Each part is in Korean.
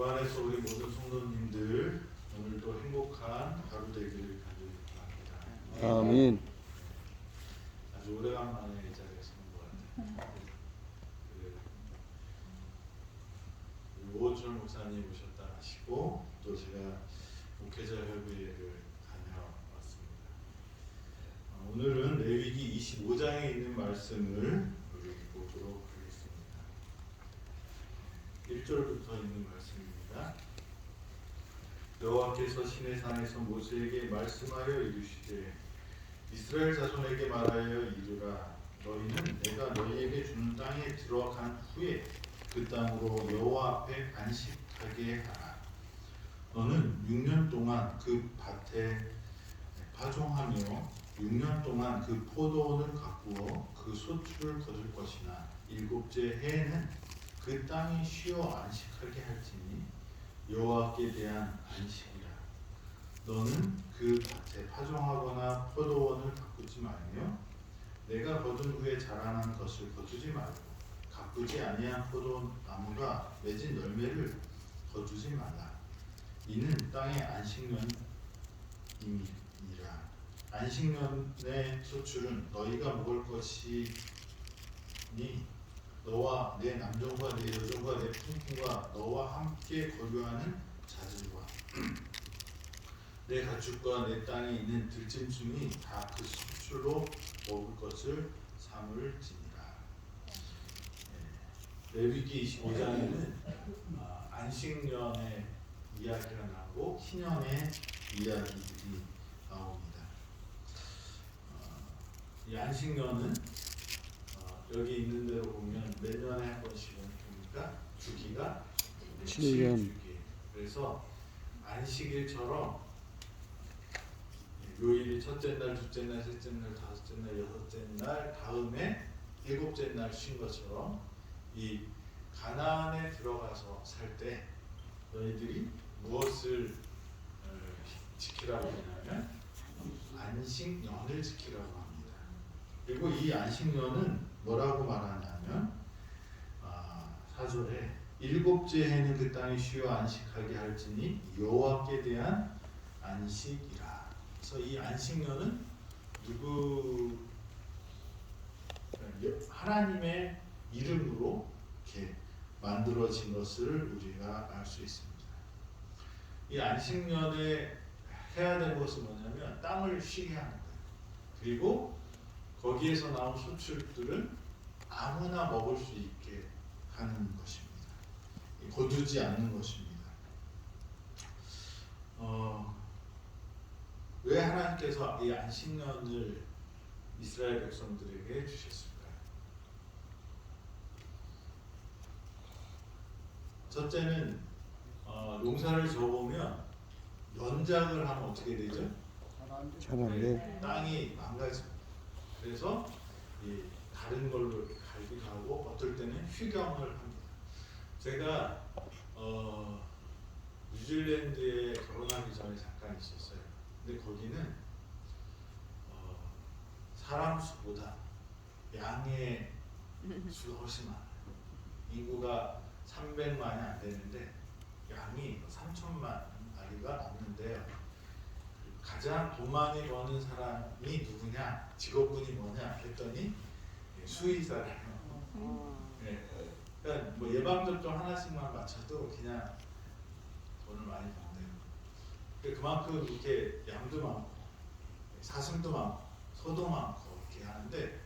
주 안에서 우리 모든 성도님들 오늘도 행복한 하루 되기를 간절히 바랍니다. 아멘. 아주 오래간만에 이 자리에 서는 것 같아요. 오호철 목사님 오셨다 하시고 또 제가 목회자 협의회를 다녀왔습니다. 오늘은 레위기 25장에 있는 말씀을 우리 보도록 하겠습니다. 1절부터 있는 말씀입니다. 여호와께서 시내산에서 모세에게 말씀하여 이르시되 이스라엘 자손에게 말하여 이르라. 너희는 내가 너희에게 주는 땅에 들어간 후에 그 땅으로 여호와 앞에 안식하게 하라. 너는 6년 동안 그 밭에 파종하며 6년 동안 그 포도원을 가꾸어 그 소출을 거둘 것이나 일곱째 해에는 그 땅이 쉬어 안식하게 할지니 여호와께 대한 안식이라. 너는 그 밭에 파종하거나 포도원을 가꾸지 말며 내가 거둔 후에 자라난 것을 거두지 말고 가꾸지 아니한 포도나무가 맺은 열매를 거두지 말라. 이는 땅의 안식년이니라. 안식년의 소출은 너희가 먹을 것이니 너와 내 남종과 내 여종과 내 품꾼과 너와 함께 거류하는 자들과 내 가축과 내 땅에 있는 들짐승이 다 그 수출로 먹을 것을 삼을지니라. 레위기 25장에는 안식년의 이야기가 나오고 희년의 이야기들이 나옵니다. 이 안식년은 여기 있는 대로 보면 몇 년에 한 번씩 옵니까? 주기가 7주기. 그래서 안식일처럼 요일이 첫째 날, 둘째 날, 셋째 날, 다섯째 날, 여섯째 날 다음에 일곱째 날 쉰 것처럼 이 가나안에 들어가서 살 때 너희들이 무엇을 지키라고 하냐면 안식년을 지키라고 합니다. 그리고 이 안식년은 뭐라고 말하냐면 4절에 일곱째 해는 그 땅이 쉬어 안식하게 할지니 여호와께 대한 안식이라. 그래서 이 안식년은 하나님의 이름으로 이렇게 만들어진 것을 우리가 알 수 있습니다. 이 안식년에 해야 되는 것은 뭐냐면 땅을 쉬게 하는 거예요. 그리고 거기에서 나온 소출들은 아무나 먹을 수 있게 하는 것입니다. 거두지 않는 것입니다. 왜 하나님께서 이 안식년을 이스라엘 백성들에게 주셨을까요? 첫째는 농사를 져보면 연작을 하면 어떻게 되죠? 땅이 망가집니다. 그래서 다른 걸로 이렇게 갈기도 하고 어떨 때는 휴경을 합니다. 제가 뉴질랜드에 결혼하기 전에 잠깐 있었어요. 근데 거기는 사람 수보다 양의 수가 훨씬 많아요. 인구가 300만이 안 되는데 양이 3천만 마리가 넘는데요. 가장 돈 많이 버는 사람이 누구냐, 직업군이 뭐냐 했더니 수의사래요. 네. 그러니까 뭐 예방접종 하나씩만 맞춰도 그냥 돈을 많이 번대요. 그만큼 이렇게 양도 많고 사슴도 많고 소도 많고 이렇게 하는데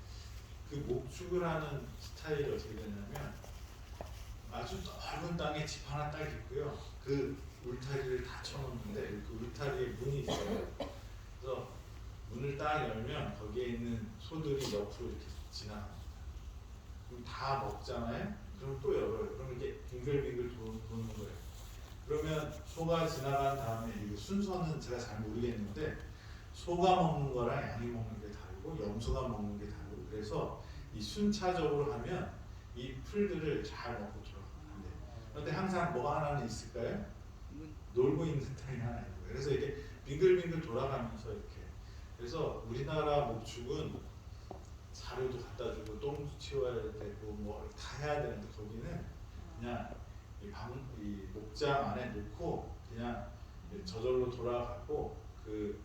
그 목축을 하는 스타일이 어떻게 되냐면 아주 넓은 땅에 집 하나 딱 있고요. 그 울타리를 다 쳐놓는데 그 울타리에 문이 있어요. 그래서 문을 딱 열면 거기에 있는 소들이 옆으로 이렇게 지나갑니다. 그럼 다 먹잖아요. 그럼 또 열어요. 그럼 이렇게 빙글빙글 도는 거예요. 그러면 소가 지나간 다음에 이 순서는 제가 잘 모르겠는데 소가 먹는 거랑 양이 먹는 게 다르고 염소가 먹는 게 다르고 그래서 이 순차적으로 하면 이 풀들을 잘 먹고 들어간대. 그런데 항상 뭐가 하나는 있을까요? 놀고 있는 땅이 하나 있는 거예요. 그래서 이게 빙글빙글 돌아가면서 이렇게. 그래서 우리나라 목축은 사료도 갖다 주고 똥도 치워야 되고 뭐 다 해야 되는데 거기는 그냥 이 목장 안에 넣고 그냥 저절로 돌아가고 그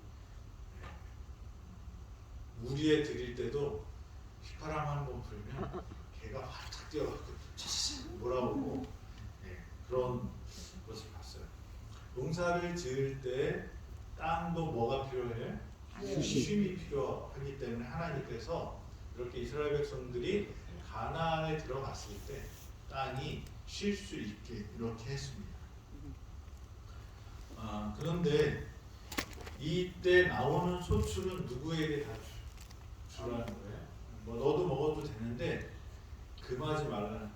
우리에 들일 때도 휘파람 한번 불면 개가 활짝 뛰어가지고 차차차 몰아오고 그런 것을 봤어요. 농사를 지을 때 땅도 뭐가 필요해? 쉼이 필요하기 때문에 하나님께서 이렇게 이스라엘 백성들이 가나안에 들어갔을 때 땅이 쉴 수 있게 이렇게 했습니다. 그런데 이때 나오는 소출은 누구에게 다 주라는 거예요? 뭐 너도 먹어도 되는데 금하지 말라는 거예요.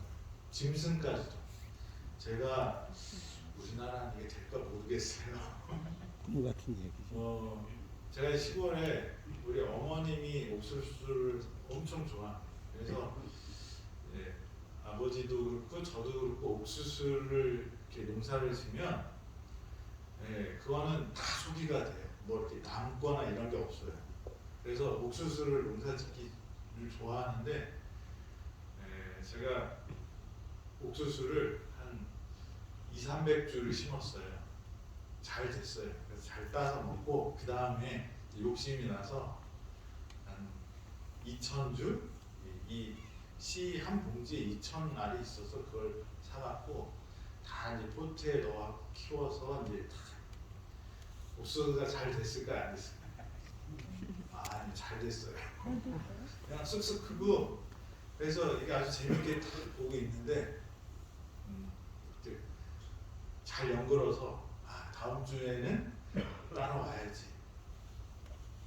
짐승까지도. 제가 우리나라는 이게 될까 모르겠어요. 꿈 같은 얘기죠. 제가 시골에 우리 어머님이 옥수수를 엄청 좋아해요. 그래서 아버지도 그렇고 저도 그렇고 옥수수를 이렇게 농사를 지면 그거는 다 소비가 돼요. 뭐 이렇게 남거나 이런 게 없어요. 그래서 옥수수를 농사짓기를 좋아하는데 제가 옥수수를 한 200~300주를 심었어요. 잘 됐어요. 그래서 잘 따서 먹고 그 다음에 욕심이 나서 한 2,000주 이 씨 한 봉지에 2,000알이 있어서 그걸 사갖고 다 이제 포트에 넣어 키워서 이제 다 옥수수가 잘 됐을까 안 됐을까? 아니 잘 됐어요. 그냥 쑥쑥 크고 그래서 이게 아주 재밌게 보고 있는데 잘 연결어서 다음 주에는 따라와야지.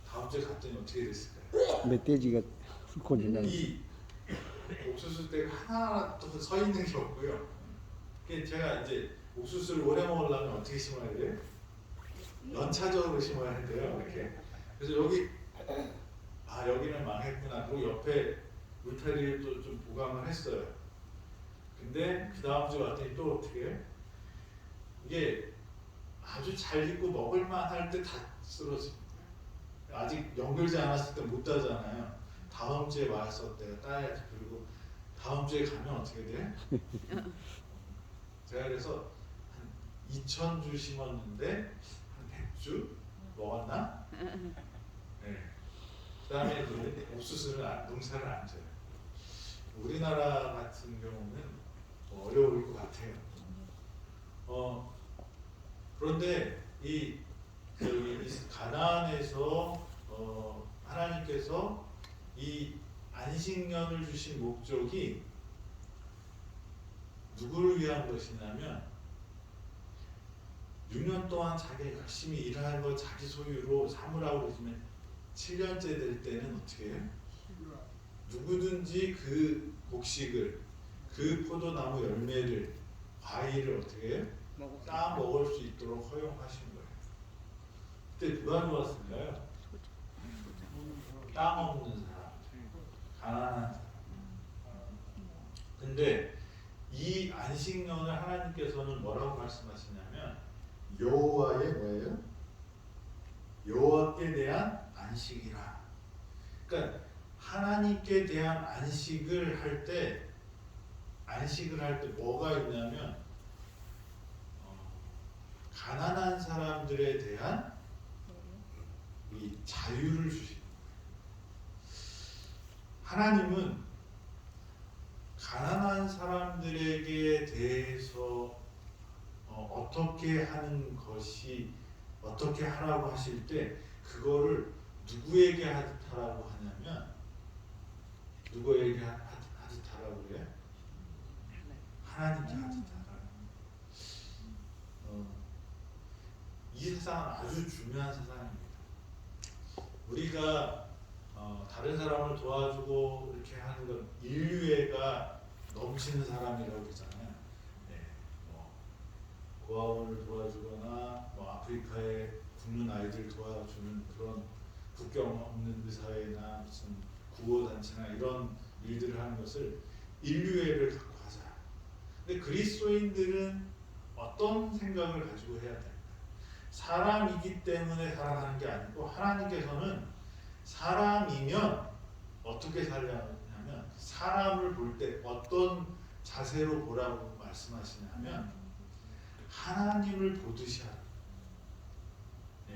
다음 주에 갔더니 어떻게 됐을까요? 멧돼지가 훑고 지나가. 이 옥수수 떼가 하나 또 서 있는 게 없고요. 제가 이제 옥수수를 오래 먹으려면 어떻게 심어야 돼요? 연차적으로 심어야 돼요. 이렇게. 그래서 여기는 망했구나. 그리고 옆에 울타리를 또 좀 보강을 했어요. 근데 그 다음 주 왔더니 또 어떻게 해? 이게 아주 잘 익고 먹을만 할 때 다 쓰러집니다. 아직 연결지 않았을 때 못 따잖아요. 다음 주에 와서 내가 따야지. 그리고 다음 주에 가면 어떻게 돼? 제가 그래서 한 2,000주 심었는데 한 100주 먹었나? 네. 그 다음에 옥수수를 농사를 안 져요. 우리나라 같은 경우는 어려울 것 같아요. 그런데 이 가나안에서 하나님께서 이 안식년을 주신 목적이 누구를 위한 것이냐면 6년 동안 자기가 열심히 일하는 걸 자기 소유로 삼으라고 그러시면 7년째 될 때는 어떻게 해요? 누구든지 그 곡식을 그 포도나무 열매를 과일을 어떻게 해요? 따 먹을 수 있도록 허용하신 거예요. 그때 누가 좋았을까요? 땅 없는 사람, 가난한 사람. 근데 이 안식년을 하나님께서는 뭐라고 말씀하시냐면 여호와의 뭐예요? 여호와께 대한 안식이라. 그러니까 하나님께 대한 안식을 할 때 뭐가 있냐면 가난한 사람들에 대한 이 자유를 주시는 거예요. 하나님은 가난한 사람들에게 대해서 어떻게 하라고 하실 때 그거를 누구에게 하라고 하냐면 누구에게 하듯 하라고 그래요? 하나님께 하듯 하라. 이 세상은 아주 중요한 세상입니다. 우리가 다른 사람을 도와주고 이렇게 하는 건 인류애가 넘치는 사람이라고 그러잖아요. 고아원을 도와주거나 아프리카에 굶는 아이들 도와주는 그런 국경 없는 의사회나 무슨 구호단체나 이런 일들을 하는 것을 인류애를 갖고 하자. 근데 그리스도인들은 어떤 생각을 가지고 해야 됩니까? 사람이기 때문에 살아가는 게 아니고 하나님께서는 사람이면 어떻게 살려냐면 사람을 볼 때 어떤 자세로 보라고 말씀하시냐면 하나님을 보듯이 하라.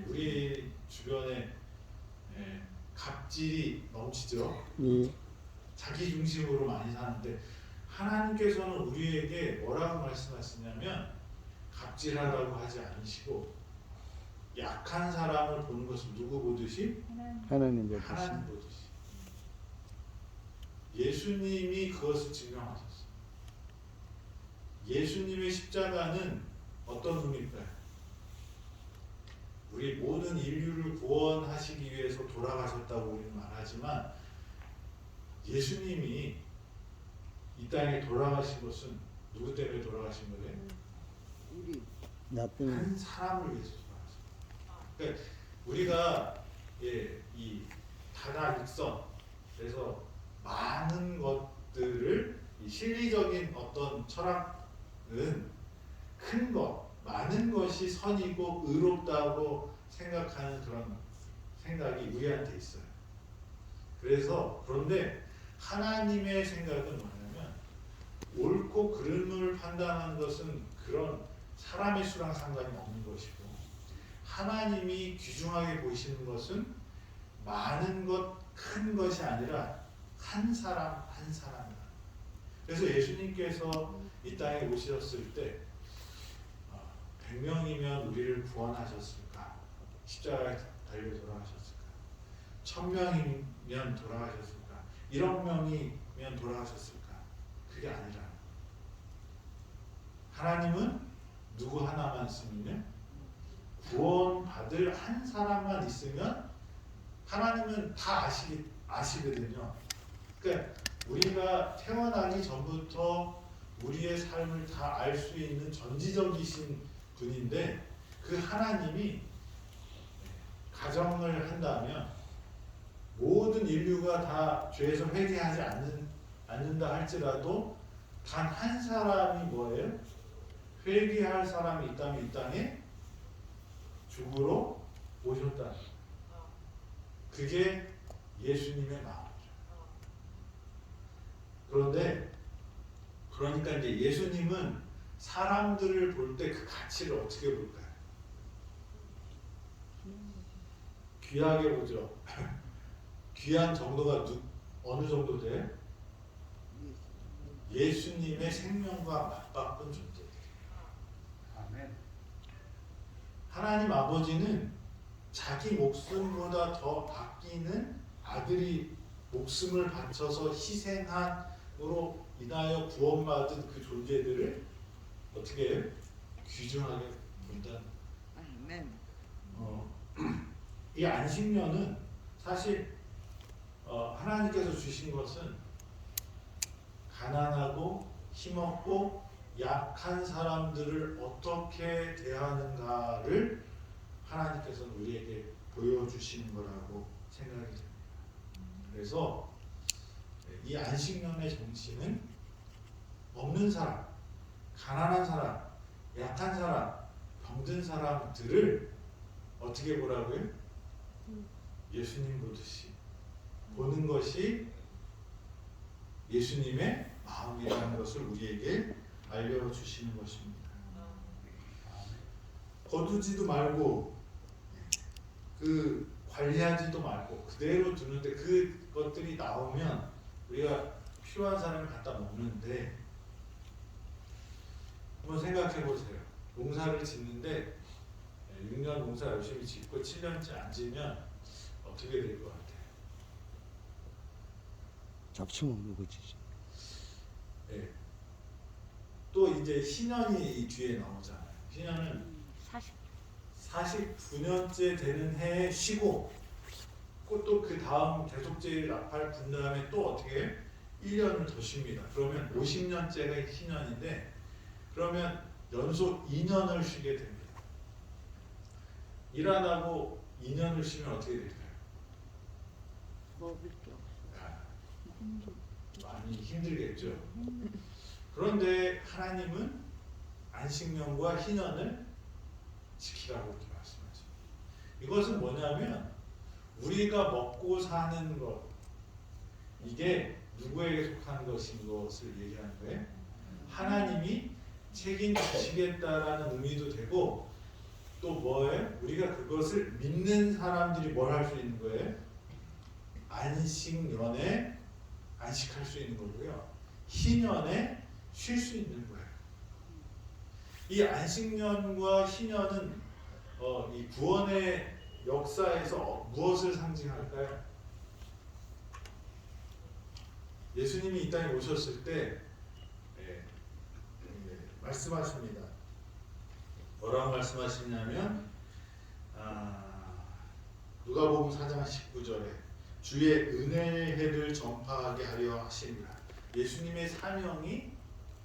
우리 주변에 갑질이 넘치죠. 예. 자기 중심으로 많이 사는데 하나님께서는 우리에게 뭐라고 말씀하시냐면 갑질하라고 하지 않으시고 약한 사람을 보는 것을 누구 보듯이? 하나님 보듯이. 하나님 보듯이. 예수님이 그것을 증명하셨어요. 예수님의 십자가는 어떤 의미일까요? 우리 모든 인류를 구원하시기 위해서 돌아가셨다고 우리는 말하지만 예수님이 이 땅에 돌아가신 것은 누구 때문에 돌아가신 거예요? 나 때문에. 한 사람을 위해서 돌아가셨어요. 그러니까 우리가 이 다다익선, 그래서 많은 것들을 이 실리적인 어떤 철학은 큰 것, 많은 것이 선이고 의롭다고 생각하는 그런 생각이 우리한테 있어요. 그런데 하나님의 생각은 뭐냐면 옳고 그름을 판단하는 것은 그런 사람의 수랑 상관이 없는 것이고 하나님이 귀중하게 보시는 것은 많은 것, 큰 것이 아니라 한 사람 한 사람이다. 그래서 예수님께서 이 땅에 오셨을 때 100명이면 우리를 구원하셨을까? 십자가에 달려 돌아가셨을까? 1000명이면 돌아가셨을까? 1억 명이면 돌아가셨을까? 그게 아니라 하나님은 누구 하나만 있으면요? 구원받을 한 사람만 있으면 하나님은 다 아시거든요. 그러니까 우리가 태어나기 전부터 우리의 삶을 다 알 수 있는 전지적이신 분인데 그 하나님이 가정을 한다면 모든 인류가 다 죄에서 회개하지 않는다 할지라도 단 한 사람이 뭐예요? 회개할 사람이 있다면 이 땅에 죽으러 오셨다. 그게 예수님의 마음이죠. 그러니까 이제 예수님은 사람들을 볼 때 그 가치를 어떻게 볼까요? 귀하게 보죠. 귀한 정도가 어느 정도 돼요? 예수님의 생명과 맞바꾼 존재. 아멘. 하나님 아버지는 자기 목숨보다 더 아끼는 아들이 목숨을 바쳐서 희생함으로 인하여 구원받은 그 존재들을 어떻게 해요? 귀중하게 본다. 아멘. 이 안식년은 사실 하나님께서 주신 것은 가난하고 힘없고 약한 사람들을 어떻게 대하는가를 하나님께서는 우리에게 보여주시는 거라고 생각이 됩니다. 그래서 이 안식년의 정신은 없는 사람, 가난한 사람, 약한 사람, 병든 사람들을 어떻게 보라고요? 예수님 보듯이 보는 것이 예수님의 마음이라는 것을 우리에게 알려주시는 것입니다. 거두지도 말고 관리하지도 말고 그대로 두는데 그것들이 나오면 우리가 필요한 사람을 갖다 먹는데 한번 생각해 보세요. 농사를 짓는데 6년 농사 열심히 짓고 7년째 안 지면 어떻게 될 것 같아요? 잡초 먹는 거지. 네. 또 이제 신년이 이 뒤에 나오잖아요. 신년은 49년째 되는 해에 쉬고 또 그 다음 대속죄일 나팔 분 다음에 또 어떻게 해요? 1년을 더 쉽니다. 그러면 50년째가 신년인데 그러면 연속 2년을 쉬게 됩니다. 일 안 하고 2년을 쉬면 어떻게 될까요? 먹을 게 없어. 많이 힘들겠죠. 그런데 하나님은 안식년과 희년을 지키라고 이렇게 말씀하죠. 이것은 뭐냐면 우리가 먹고 사는 것 이게 누구에게 속한 것인 것을 얘기하는 거예요? 책임지시겠다라는 의미도 되고 또 뭐예요? 우리가 그것을 믿는 사람들이 뭘 할 수 있는 거예요? 안식년에 안식할 수 있는 거고요. 희년에 쉴 수 있는 거예요. 이 안식년과 희년은 이 구원의 역사에서 무엇을 상징할까요? 예수님이 이 땅에 오셨을 때 말씀하십니다. 뭐라고 말씀하시냐면 누가복음 4장 19절에 주의 은혜의 해를 전파하게 하려 하시니라. 예수님의 사명이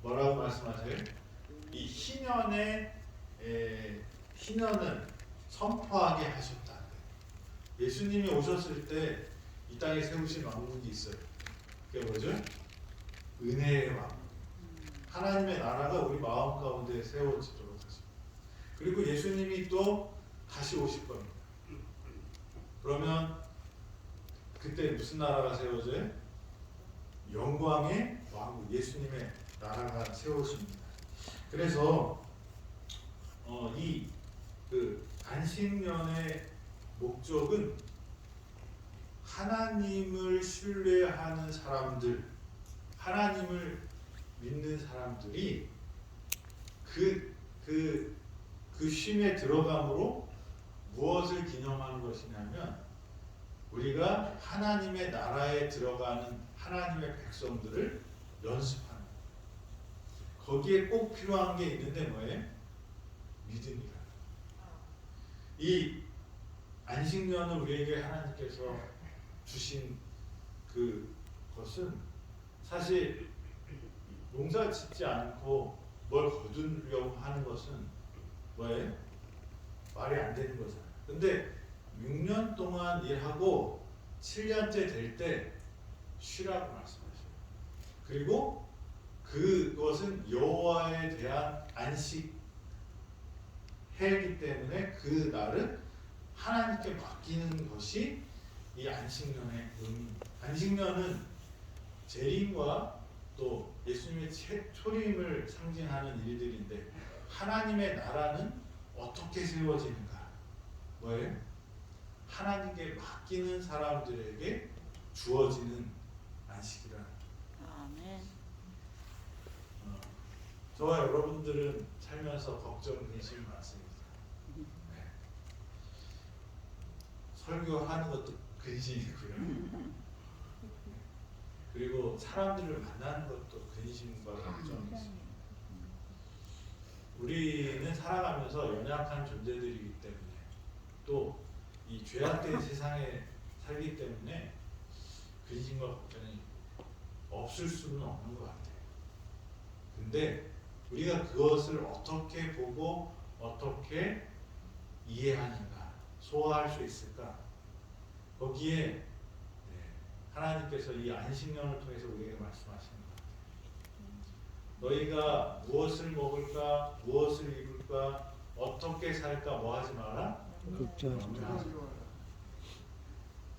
뭐라고 말씀하세요? 이 희년을 선포하게 하셨다. 예수님이 오셨을 때 이 땅에 세우신 왕국이 있어요. 그게 뭐죠? 은혜의 왕국. 하나님의 나라가 우리 마음 가운데 세워지도록 하십니다. 그리고 예수님이 또 다시 오실 겁니다. 그러면 그때 무슨 나라가 세워져요? 영광의 왕국, 예수님의 나라가 세워집니다. 그래서 이 안식년의 목적은 하나님을 신뢰하는 사람들, 하나님을 믿는 사람들이 그 쉼에 들어감으로 무엇을 기념하는 것이냐면 우리가 하나님의 나라에 들어가는 하나님의 백성들을 연습하는 거예요. 거기에 꼭 필요한 게 있는데 뭐예요? 믿음이라. 이 안식년을 우리에게 하나님께서 주신 그것은 사실 농사 짓지 않고 뭘 거두려고 하는 것은 뭐예요? 말이 안 되는 거잖아요. 근데 6년 동안 일하고 7년째 될 때 쉬라고 말씀하셔요. 그리고 그것은 여호와에 대한 안식 해이기 때문에 그 날은 하나님께 맡기는 것이 이 안식년의 의미입니다. 안식년은 재림과 또 예수님의 초림을 상징하는 일들인데 하나님의 나라는 어떻게 세워지는가? 뭐예요? 하나님께 맡기는 사람들에게 주어지는 안식이라는 거예요. 아멘. 저와 여러분들은 살면서 걱정, 근심 많습니다. 네. 설교하는 것도 근심이고요. 그리고 사람들을 만나는 것도 근심과 걱정이 있습니다. 우리는 살아가면서 연약한 존재들이기 때문에 또 이 죄악된 세상에 살기 때문에 근심과 걱정이 없을 수는 없는 것 같아요. 근데 우리가 그것을 어떻게 보고 어떻게 이해하는가, 소화할 수 있을까? 거기에 하나님께서 이 안식년을 통해서 우리에게 말씀하시는 것 같아요. 너희가 무엇을 먹을까, 무엇을 입을까, 어떻게 살까, 뭐 하지 마라? 걱정하지 마라.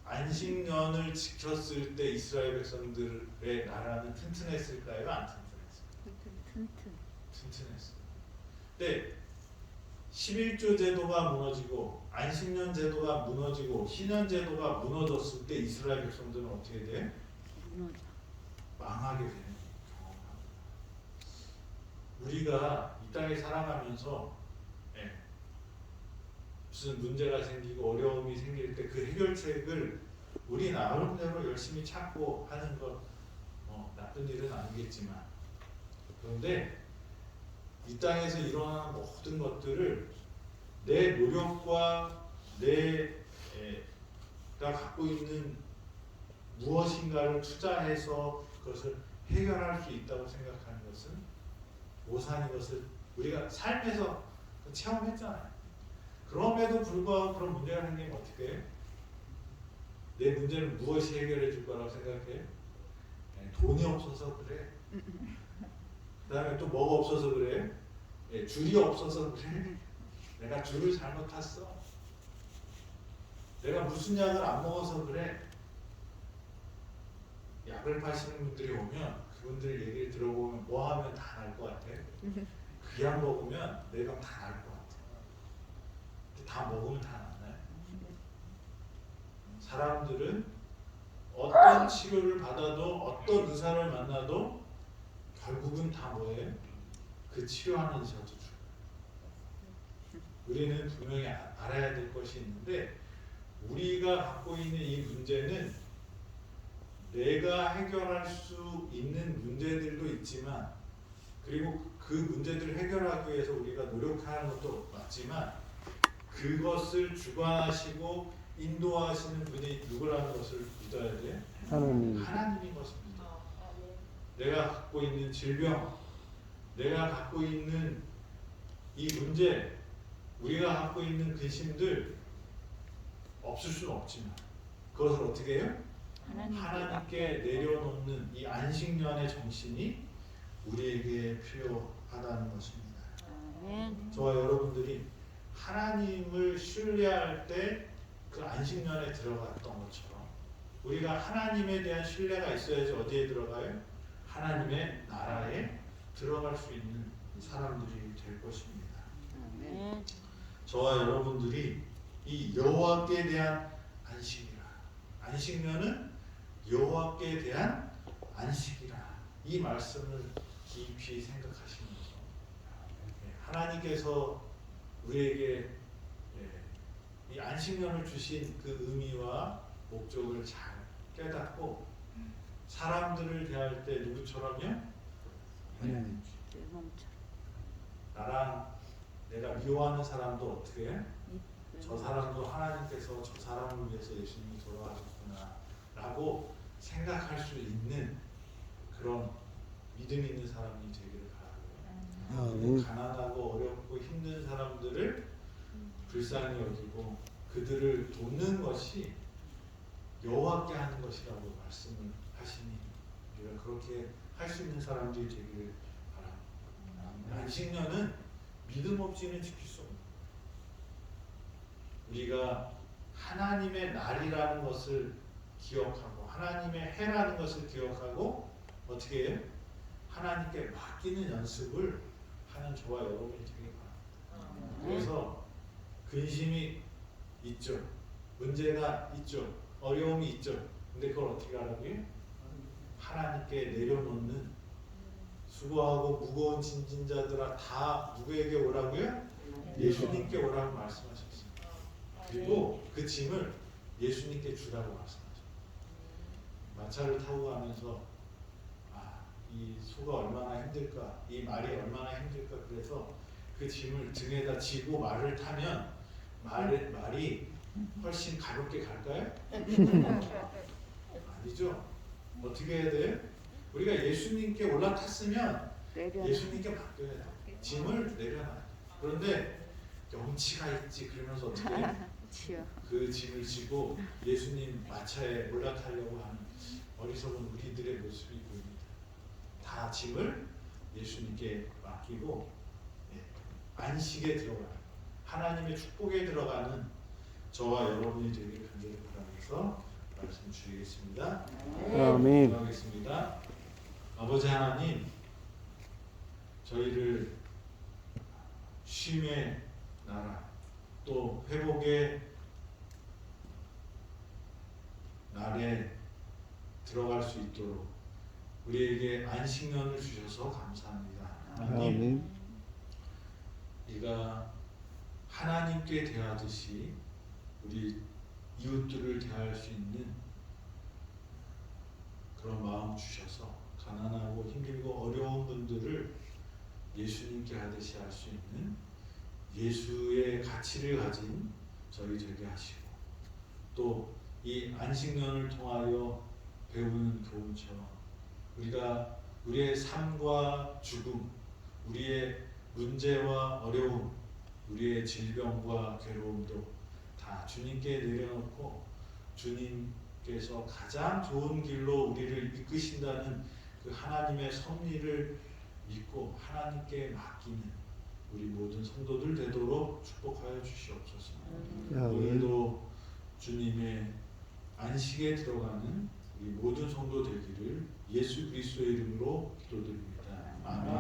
안식년을 지켰을 때 이스라엘 백성들의 나라는 튼튼했을까요? 안 튼튼했을까요? 튼튼했어요. 근데 11조 제도가 무너지고 안식년 제도가 무너지고 희년 제도가 무너졌을 때 이스라엘 백성들은 어떻게 돼? 망하게 되는 경험합니다. 우리가 이 땅에 살아가면서 무슨 문제가 생기고 어려움이 생길 때 그 해결책을 우리 나름대로 열심히 찾고 하는 것 나쁜 일은 아니겠지만 그런데 이 땅에서 일어나는 모든 것들을 내 노력과 내가 갖고 있는 무엇인가를 투자해서 그것을 해결할 수 있다고 생각하는 것은 오산인 것을 우리가 삶에서 체험했잖아요. 그럼에도 불구하고 그런 문제가 생기면 어떻게 해요? 내 문제는 무엇이 해결해 줄 거라고 생각해? 돈이 없어서 그래. 그 다음에 또 뭐가 없어서 그래? 줄이 없어서 그래. 내가 줄을 잘못 탔어. 내가 무슨 약을 안 먹어서 그래. 약을 파시는 분들이 오면 그분들 얘기를 들어보면 뭐 하면 다 날 것 같아? 비약 먹으면 내가 다 나을 것 같아. 근데 다 먹으면 다 낫나요? 사람들은 어떤 치료를 받아도 어떤 의사를 만나도 결국은 다 뭐예요? 그 치료하는 의사도 죽어요. 우리는 분명히 알아야 될 것이 있는데 우리가 갖고 있는 이 문제는 내가 해결할 수 있는 문제들도 있지만 그리고 그 문제들을 해결하기 위해서 우리가 노력하는 것도 맞지만 그것을 주관하시고 인도하시는 분이 누구라는 것을 믿어야 돼? 하나님. 하나님인 것을 믿어. 내가 갖고 있는 질병, 내가 갖고 있는 이 문제, 우리가 갖고 있는 근심들 없을 수는 없지만 그것을 어떻게 해요? 하나님께 내려놓는 이 안식년의 정신이 우리에게 필요하다는 것입니다. 저와 여러분들이 하나님을 신뢰할 때 그 안식년에 들어갔던 것처럼 우리가 하나님에 대한 신뢰가 있어야지 어디에 들어가요? 하나님의 나라에 들어갈 수 있는 사람들이 될 것입니다. 저와 여러분들이 이 여호와께 대한 안식이라, 안식년은 여호와께 대한 안식이라, 이 말씀을 깊이 생각하시면서 하나님께서 우리에게 이 안식년을 주신 그 의미와 목적을 잘 깨닫고 사람들을 대할 때 누구처럼요? 하나님. 나랑 내가 미워하는 사람도 어떻게 해? 저 사람도 하나님께서 저 사람을 위해서 예수님이 돌아가셨구나 라고 생각할 수 있는 그런 믿음 있는 사람이 되기를 바라고요. 가난하고 어렵고 힘든 사람들을 불쌍히 여기고 그들을 돕는 것이 여호와께 하는 것이라고 말씀을 하시니 우리가 그렇게 할 수 있는 사람들이 되기를 바랍니다. 안식년은 믿음 없이는 지킬 수 없는 우리가 하나님의 날이라는 것을 기억하고 하나님의 해라는 것을 기억하고 어떻게 해요? 하나님께 맡기는 연습을 하는 저와 여러분이 되길 바랍니다. 그래서 근심이 있죠. 문제가 있죠. 어려움이 있죠. 근데 그걸 어떻게 하라고요? 하나님께 내려놓는 수고하고 무거운 짐진 자들아 다 누구에게 오라고요? 예수님께 오라고 말씀하셨어요. 그리고 그 짐을 예수님께 주라고 말씀하셨어요. 마차를 타고 가면서 이 소가 얼마나 힘들까, 이 말이 얼마나 힘들까 그래서 그 짐을 등에다 지고 말을 타면 말이 훨씬 가볍게 갈까요? 아니죠. 어떻게 해야 돼요? 우리가 예수님께 올라탔으면 예수님께 맡겨야 돼요. 짐을 내려놔요. 그런데 염치가 있지 그러면서 어떻게 해요? 그 짐을 지고 예수님 마차에 올라타려고 하는 어리석은 우리들의 모습이 보입니다. 다 짐을 예수님께 맡기고 안식에 들어가는 하나님의 축복에 들어가는 저와 여러분이 되기를 간절히 바라면서 말씀 드리겠습니다. 아멘. 기도하겠습니다. 아버지 하나님, 저희를 쉼의 나라 또 회복의 날에 들어갈 수 있도록 우리에게 안식년을 주셔서 감사합니다. 하나님, 아멘. 우리가 하나님께 대하듯이 우리 이웃들을 대할 수 있는 그런 마음 주셔서 가난하고 힘들고 어려운 분들을 예수님께 하듯이 할 수 있는 예수의 가치를 가진 저희 되게 하시고 또 이 안식년을 통하여 배우는 교훈처럼 우리가 우리의 삶과 죽음, 우리의 문제와 어려움, 우리의 질병과 괴로움도 다 주님께 내려놓고 주님께서 가장 좋은 길로 우리를 이끄신다는 그 하나님의 섭리를 믿고 하나님께 맡기는 우리 모든 성도들 되도록 축복하여 주시옵소서. 오늘도 주님의 안식에 들어가는 우리 모든 성도 되기를 예수 그리스도의 이름으로 기도드립니다. 아멘.